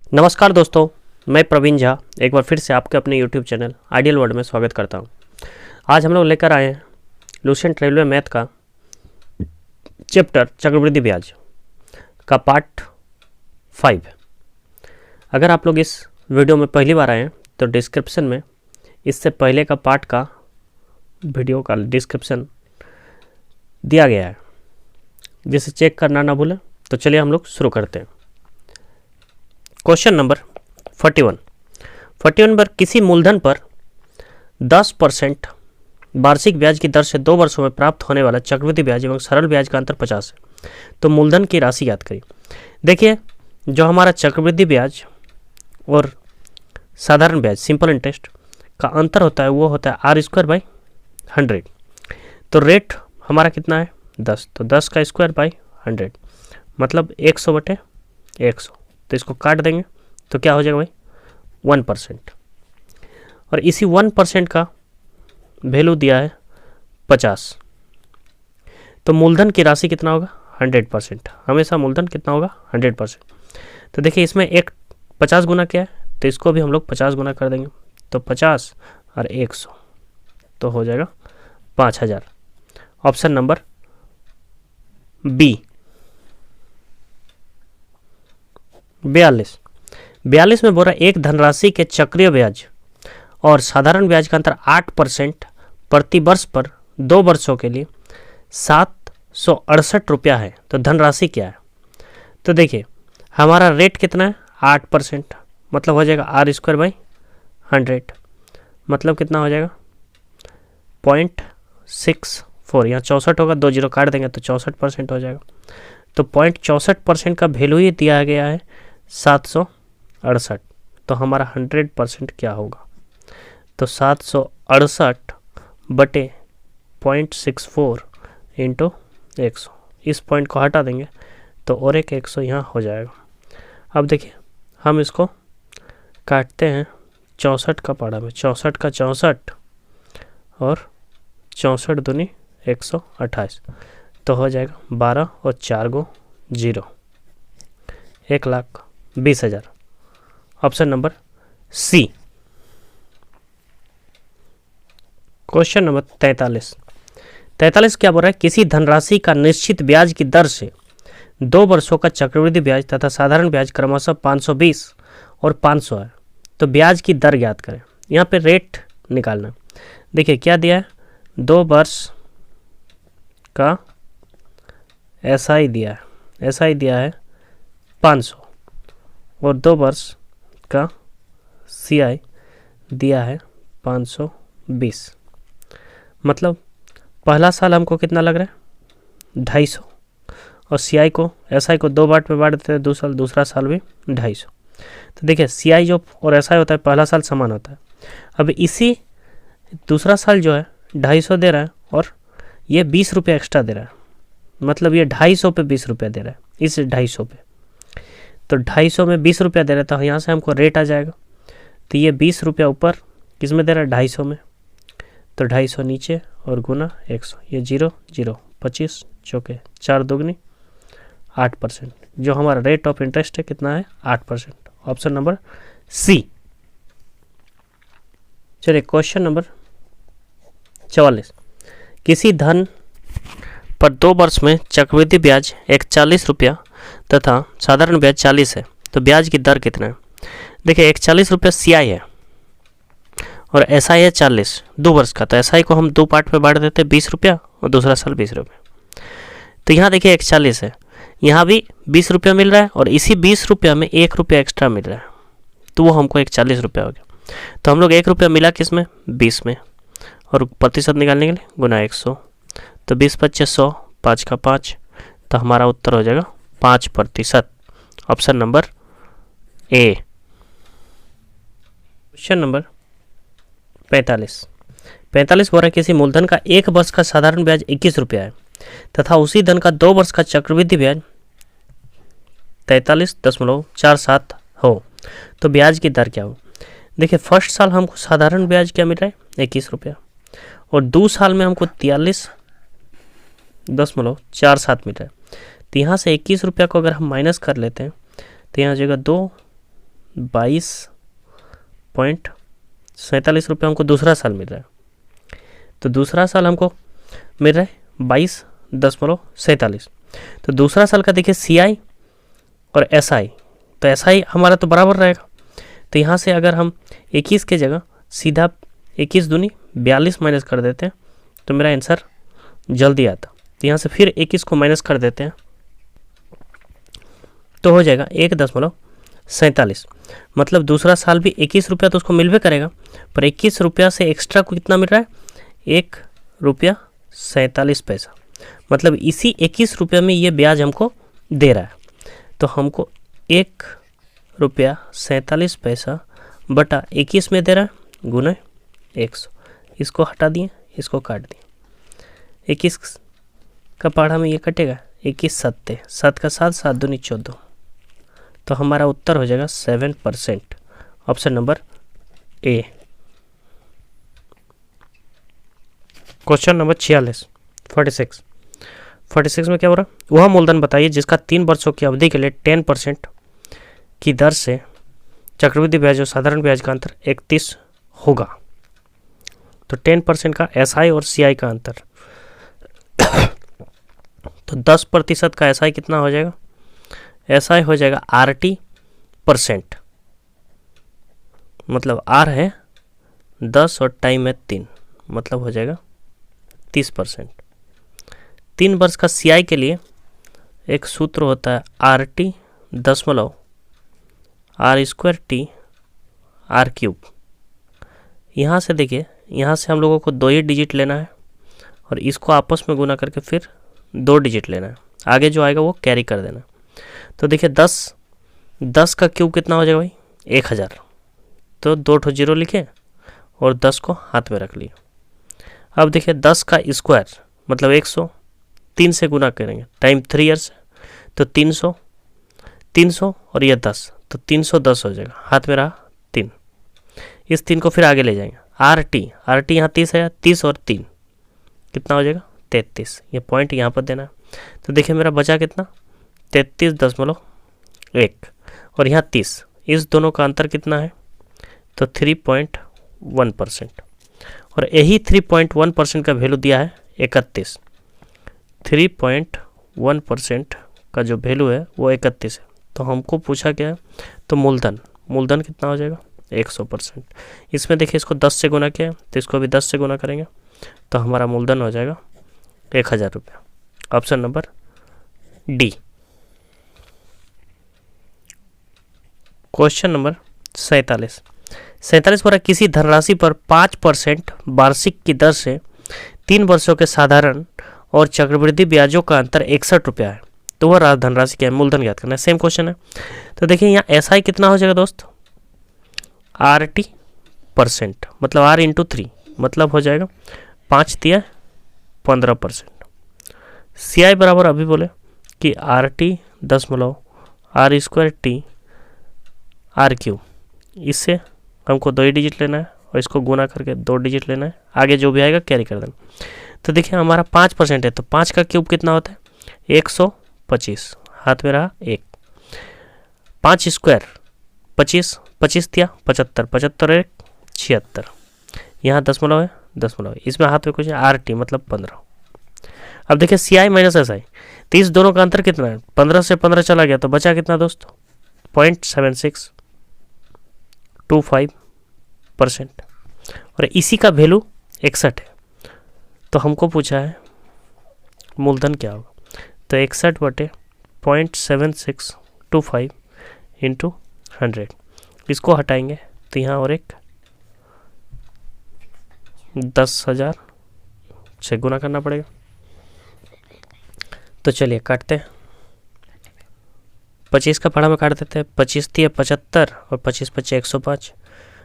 नमस्कार दोस्तों, मैं प्रवीण झा एक बार फिर से आपके अपने YouTube चैनल आइडियल वर्ल्ड में स्वागत करता हूं। आज हम लोग लेकर आए हैं लुसेंट रेलवे मैथ का चैप्टर चक्रवृद्धि ब्याज का पार्ट 5। अगर आप लोग इस वीडियो में पहली बार आए हैं तो डिस्क्रिप्शन में इससे पहले का पार्ट का वीडियो का डिस्क्रिप्शन दिया गया है, जिसे चेक करना ना भूलें। तो चलिए हम लोग शुरू करते हैं। क्वेश्चन नंबर 41 पर किसी मूलधन पर 10% वार्षिक ब्याज की दर से 2 वर्षों में प्राप्त होने वाला चक्रवृद्धि ब्याज एवं सरल ब्याज का अंतर 50 है, तो मूलधन की राशि याद करिए। देखिए, जो हमारा चक्रवृद्धि ब्याज और साधारण ब्याज सिंपल इंटरेस्ट का अंतर होता है वो होता है r²/100। तो रेट हमारा कितना है 10, तो 10 का स्क्वायर बाई 100 मतलब 100/100। तो इसको काट देंगे तो क्या हो जाएगा भाई 1%। और इसी 1% का वैल्यू दिया है 50। तो मूलधन की राशि कितना होगा 100%। हमेशा मूलधन कितना होगा 100%। तो देखिए, इसमें एक 50 गुना क्या है, तो इसको भी हम लोग 50 गुना कर देंगे। तो 50 और 100 तो हो जाएगा 5000। Option number B. 42 में बोल रहा है एक धनराशि के चक्रीय ब्याज और साधारण ब्याज का अंतर 8% प्रति वर्ष पर 2 वर्षों के लिए 768 रुपया है, तो धनराशि क्या है। तो देखिए, हमारा रेट कितना है 8%, मतलब हो जाएगा r²/100 मतलब कितना हो जाएगा 0.64। यहाँ 64 होगा, 2 जीरो काट देंगे तो 64% हो जाएगा। तो 0.64% का वैल्यू ही दिया गया है 768। तो हमारा 100% क्या होगा, तो 768 बटे 0.64 इंटू 100। इस पॉइंट को हटा देंगे तो और एक 100 यहाँ हो जाएगा। अब देखिए, हम इसको काटते हैं 64 का पाड़ा में, 64 का 64 और 64 दूनी 128 तो हो जाएगा 12 और 4 go 0, 1,20,000। Option number C. Question number 43 क्या बोल रहा है, किसी धनराशि का निश्चित ब्याज की दर से 2 वर्षों का चक्रवृद्धि ब्याज तथा साधारण ब्याज क्रमशः 520 और 500 है, तो ब्याज की दर ज्ञात करें। यहाँ पे रेट निकालना। देखिए क्या दिया है, 2 वर्ष का SI दिया है, SI दिया है 500 और 2 वर्ष का CI दिया है 520। मतलब पहला साल हमको कितना लग रहा है 250 और SI को 2 बार में बांट देते हैं, दूसरा साल भी 250। तो देखिए, CI जो और SI होता है पहला साल समान होता है। अब इसी दूसरा साल जो है 250 दे रहा है और ये 20 रुपये एक्स्ट्रा दे रहा है, मतलब ये 250 पे 20 रुपया दे रहा है इस 250 पे। तो 250 में 20 रुपया दे रहा था, यहाँ से हमको रेट आ जाएगा। तो ये 20 रुपया ऊपर किस में दे रहा है 250 में, तो 250 नीचे और गुना 100, ये 0 0 25 चौके 4 दुगनी 8%। जो हमारा रेट ऑफ इंटरेस्ट है कितना है 8%। Option number C. चलिए क्वेश्चन नंबर 44, किसी धन पर 2 वर्ष में चक्रवृद्धि ब्याज 41 रुपया तथा साधारण ब्याज 40 है, तो ब्याज की दर कितना है। देखिए 41 रुपया CI है और SI है 40 2 वर्ष का, तो SI को हम 2 पार्ट में बांट देते हैं 20 रुपया और दूसरा साल 20 रुपया। तो यहाँ देखिए 41 है, यहाँ भी 20 रुपया मिल रहा है और इसी 20 रुपया में 1 रुपया एक्स्ट्रा मिल रहा है, तो वो हमको 41 रुपया हो गया। तो हम लोग 1 रुपया मिला किस में 20 में, और प्रतिशत निकालने के लिए गुना 100, तो 20 × 100 5 का 5, तो हमारा उत्तर हो जाएगा 5%। Option number A. Question number 45 बोल रहा है किसी मूलधन का 1 वर्ष का साधारण ब्याज 21 रुपया है तथा उसी धन का 2 वर्ष का चक्रवृद्धि ब्याज 43.47 हो, तो ब्याज की दर क्या हो। देखिए फर्स्ट साल हमको साधारण ब्याज क्या मिल रहा है 21 रुपया और 2 साल में हमको 43.47 मिल रहा है। तो यहाँ से 21 रुपया को अगर हम माइनस कर लेते हैं तो यहाँ हो जाएगा 2 22.47 रुपये हमको दूसरा साल मिल रहा है। तो दूसरा साल हमको मिल रहा है 22.47। तो दूसरा साल का देखिए CI और SI, तो SI हमारा तो बराबर रहेगा। तो यहाँ से अगर हम 21 के जगह सीधा 21 दूनी 42 माइनस कर देते हैं तो मेरा आंसर जल्दी आता। तो यहाँ से फिर 21 को माइनस कर देते हैं तो हो जाएगा 1.47। मतलब दूसरा साल भी 21 रुपया तो उसको मिलवे करेगा, पर 21 रुपया से एक्स्ट्रा को कितना मिल रहा है, 1.47 रुपया। मतलब इसी 21 रुपया में ये ब्याज हमको दे रहा है। तो हमको 1.47 बटा 21 में दे रहा है गुना 100। इसको हटा दिए, इसको काट दिए, 21 का पहाड़ा में ये कटेगा, 21 सत्ते 7 का 7, 7 दूनी 14। तो हमारा उत्तर हो जाएगा 7%, option number A. Question number 46 में क्या हो रहा है, वह मूलधन बताइए जिसका 3 वर्षों की अवधि के लिए 10% की दर से चक्रवृद्धि ब्याज और साधारण ब्याज का अंतर 31 होगा। तो 10% का SI और CI का अंतर, तो 10% का SI कितना हो जाएगा, SI हो जाएगा RT%, मतलब R है 10 और टाइम है 3, मतलब हो जाएगा 30%। 3 वर्ष का CI के लिए एक सूत्र होता है RT दशमलव R² R³। यहाँ से देखिए, यहाँ से हम लोगों को 2 ही डिजिट लेना है और इसको आपस में गुना करके फिर 2 डिजिट लेना है, आगे जो आएगा वो कैरी कर देना। तो देखिए 10 का क्यूब कितना हो जाएगा भाई, 1000। तो 2 ठो 0 लिखे और 10 को हाथ में रख लिए। अब देखिए 10 का स्क्वायर मतलब 100, 3 से गुना करेंगे, टाइम 3 ईयर्स, तो 300 और ये 10, तो 310 हो जाएगा, हाथ में रहा 3। इस 3 को फिर आगे ले जाएंगे, RT यहाँ 30 है, 30 और 3 कितना हो जाएगा 33। ये पॉइंट यहाँ पर देना है। तो देखिए मेरा बचा कितना, 33.1 और यहाँ 30, इस दोनों का अंतर कितना है, तो 3.1%। और यही 3.1% का वैल्यू दिया है 31। 3.1% का जो वैल्यू है वो 31 है। तो हमको पूछा क्या है, तो मूलधन कितना हो जाएगा 100%। इसमें देखिए इसको 10 से गुना किया तो इसको भी 10 से गुना करेंगे तो हमारा मूलधन हो जाएगा 1000 रुपया, option number D. Question number 47 पर किसी धनराशि पर 5% वार्षिक की दर से 3 वर्षों के साधारण और चक्रवृद्धि ब्याजों का अंतर 61 रुपया है। तो वह धनराशि क्या है, मूलधन ज्ञात करना है। सेम क्वेश्चन है। तो देखिए यहाँ SI कितना हो जाएगा दोस्त, RT%, मतलब R × 3, मतलब हो जाएगा 5 × 15%। CI बराबर अभी बोले कि RT दशमलव R² R³। इससे हमको 2 ही डिजिट लेना है और इसको गुना करके 2 डिजिट लेना है, आगे जो भी आएगा कैरी कर देना। तो देखिए हमारा 5% है, तो 5 का क्यूब कितना होता है 125, हाथ में रहा 1। 5 स्क्वायर 25, 25 दिया 75, 75 1 76, यहाँ दशमलव है, इसमें हाथ में कुछ है RT मतलब 15। अब देखिए CI माइनस SI, तो इस दोनों का अंतर कितना है, 15 से 15 चला गया तो बचा कितना दोस्त, 0.7625%। और इसी का वैल्यू 61 है। तो हमको पूछा है मूलधन क्या होगा, तो 61/0.7625 इंटू 100। इसको हटाएंगे तो यहाँ और एक 10,000 से गुना करना पड़ेगा। तो चलिए काटते हैं, 25 का पढ़ा में काट देते हैं, 25 × 75 और 25 × 5 105।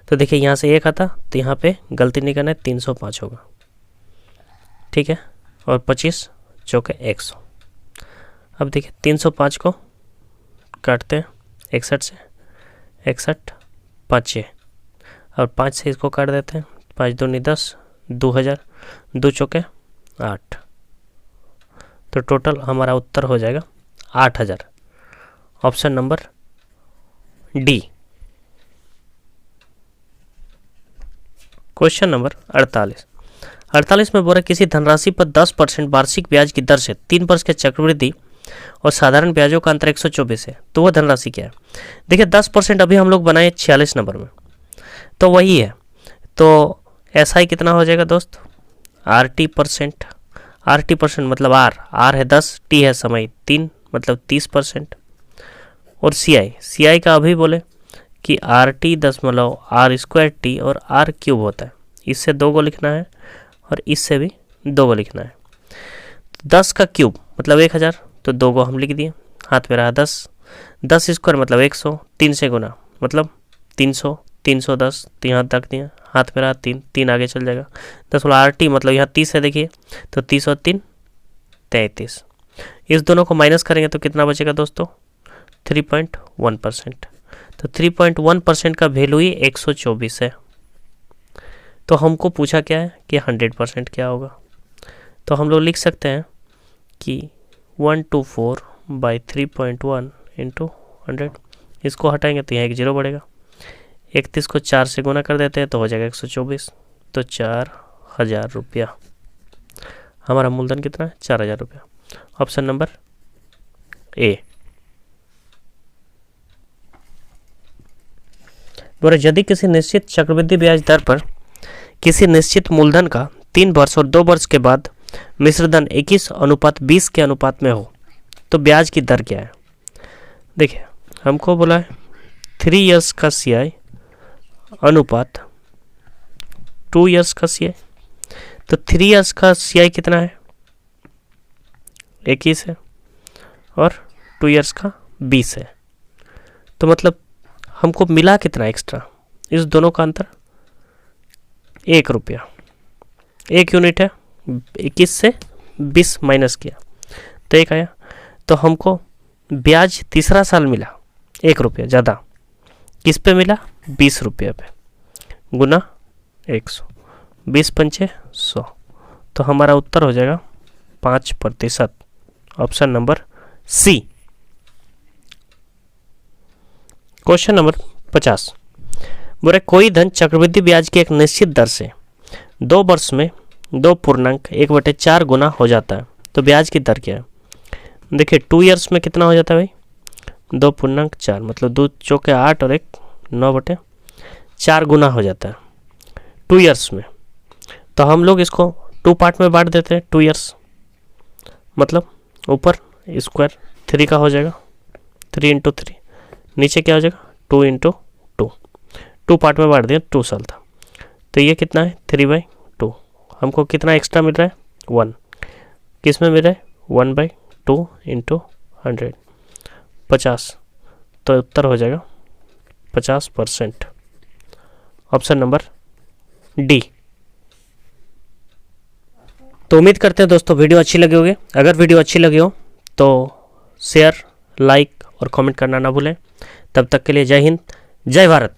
तो देखिए यहाँ से 1 आता तो यहाँ पे गलती नहीं करना है, 305 होगा, ठीक है। और 25 चौके 100। अब देखिए 305 को काटते हैं 61 से, 61 5 और 5 से इसको काट देते हैं, 5 दूनी 10, 2000, 2 चौके 8। तो टोटल हमारा उत्तर हो जाएगा 8000, option number D. Question number 48 में बोल रहा है किसी धनराशि पर 10% वार्षिक ब्याज की दर से 3 वर्ष के चक्रवृद्धि और साधारण ब्याजों का अंतर 124 है, तो वह धनराशि क्या है। देखिए 10% अभी हम लोग बनाए 46 नंबर में, तो वही है। तो SI कितना हो जाएगा दोस्त, RT%, RT% मतलब R है 10, T है समय 3 मतलब 30%, और CI का अभी बोले कि RT दशमलव R²T और R³ होता है, इससे 2 को लिखना है और इससे भी 2 को लिखना है। 10 का क्यूब मतलब 1000, तो 2 को हम लिख दिए, हाथ में रहा 10 स्क्वायर मतलब 100, 3 से गुना मतलब 300, 310 यहाँ तक दिया, हाथ में रहा 3 आगे चल जाएगा। 10 RT मतलब यहाँ 30 है, देखिए तो 30 और 3 33। इस दोनों को माइनस करेंगे तो कितना बचेगा दोस्तों, 3.1%। तो 3.1% का वैल्यू ही 124 है। तो हमको पूछा क्या है कि 100% क्या होगा, तो हम लोग लिख सकते हैं कि 124/3.1 इंटू 100। इसको हटाएंगे तो यहाँ एक 0 बढ़ेगा, 31 को 4 से गुना कर देते हैं तो हो जाएगा 124, तो 4000 रुपया। हमारा मूलधन कितना है, 4000 रुपया। Option number A. यदि किसी निश्चित चक्रवृद्धि ब्याज दर पर किसी निश्चित मूलधन का 3 वर्ष और 2 वर्ष के बाद मिश्रधन 21:20 के अनुपात में हो तो ब्याज की दर क्या है। देखिए हमको बोला है 3 इयर्स का CI अनुपात 2 इयर्स का CI, तो 3 इयर्स का CI कितना है, 21 है, और 2 इयर्स का 20 है। तो मतलब हमको मिला कितना एक्स्ट्रा, इस दोनों का अंतर 1 रुपया, 1 यूनिट है, 21 से 20 माइनस किया तो 1 आया। तो हमको ब्याज तीसरा साल मिला 1 रुपया ज़्यादा, किस पे मिला, 20 रुपये पे, गुना 100, 20 पंचे 100, तो हमारा उत्तर हो जाएगा 5%। Option number C. Question number 50 बोले कोई धन चक्रवृद्धि ब्याज की एक निश्चित दर से 2 वर्ष में 2.1/4 गुना हो जाता है, तो ब्याज की दर क्या है। देखिए 2 इयर्स में कितना हो जाता है भाई, 2.4 मतलब 2 चौके 8 और 1 9/4 गुना हो जाता है 2 इयर्स में। तो हम लोग इसको 2 पार्ट में बांट देते हैं। 2 इयर्स मतलब ऊपर स्क्वायर 3 का हो जाएगा, 3 × 3, नीचे क्या हो जाएगा 2 × 2, 2 पार्ट में बांट दिया, 2 साल था, तो ये कितना है 3/2। हमको कितना एक्स्ट्रा मिल रहा है 1, किस में मिल रहा है 1/2 × 100 50, तो उत्तर हो जाएगा 50%। Option number D. तो उम्मीद करते हैं दोस्तों वीडियो अच्छी लगी होगी। अगर वीडियो अच्छी लगी हो तो शेयर, लाइक और कमेंट करना ना भूलें। तब तक के लिए जय हिंद, जय भारत।